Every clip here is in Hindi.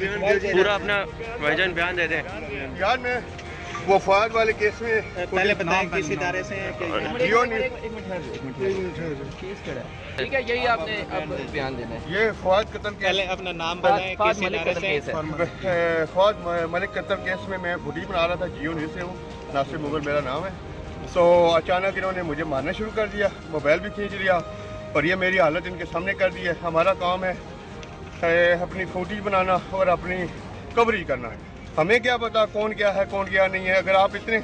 पूरा अपना भाईजान बयान दे दें। यार मैं वो फवाद वाले केस में पहले बताएं किस इदारे से हैं जियो ने ठीक है, यही आपने अब बयान देना है। ये फवाद कत्ल केस, पहले अपना नाम बताएं किस इदारे से हैं। फवाद मलिक कत्ल केस में मैं फुटेज बना रहा था, जियो न्यूज़ से हूँ, नासिर मुगल मेरा नाम है। सो अचानक इन्होंने मुझे मारना शुरू कर दिया, मोबाइल भी खींच लिया और ये मेरी हालत इनके सामने कर दी है। हमारा काम है अपनी फुटेज बनाना और अपनी कवरेज करना है। हमें क्या पता कौन क्या है कौन क्या नहीं है। अगर आप इतने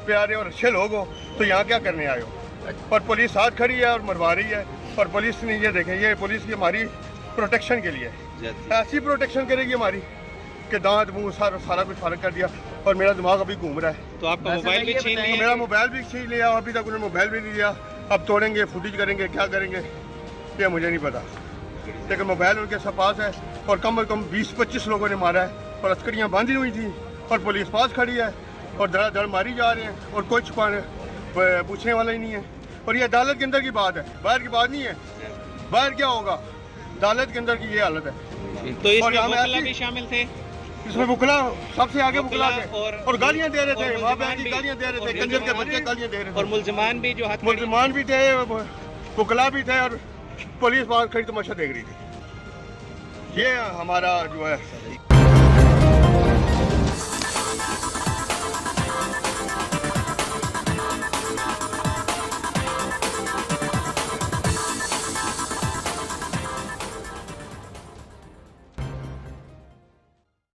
प्यारे और अच्छे लोग हो तो यहाँ क्या करने आए हो? और पुलिस साथ खड़ी है और मरवा रही है। और पुलिस ने ये देखें, ये पुलिस की हमारी प्रोटेक्शन के लिए ऐसी प्रोटेक्शन करेगी हमारी कि दांत मुंह सारा कुछ फर्क कर दिया। और मेरा दिमाग अभी घूम रहा है। तो आपका मोबाइल भी छीन लिया? मेरा मोबाइल भी छीन लिया, अभी तक उन्होंने मोबाइल भी नहीं दिया। अब तोड़ेंगे, फुटेज करेंगे, क्या करेंगे ये मुझे नहीं पता, लेकिन मोबाइल उनके पास है। और कम से कम 20-25 लोगों ने मारा है और अस्करियाँ बांधी हुई थी और पुलिस पास खड़ी है और धड़ मारी जा रहे हैं और कोई पूछने वाला ही नहीं है। और ये अदालत के अंदर की बात है, बाहर की बात नहीं है। बाहर क्या होगा, अदालत के अंदर की ये हालत है। तो इसमें वकील भी शामिल थे? इसमें बुकला सबसे आगे बुकला थे और गालियां दे रहे थे, वहाँ पे गालियां दे रहे थे, कंजर के बच्चे गालियां दे रहे थे। और मुलजमान भी जो मुलजमान भी थे, बुकला भी थे और पुलिस बाहर खड़ी तमाशा देख रही थी। ये हमारा जो है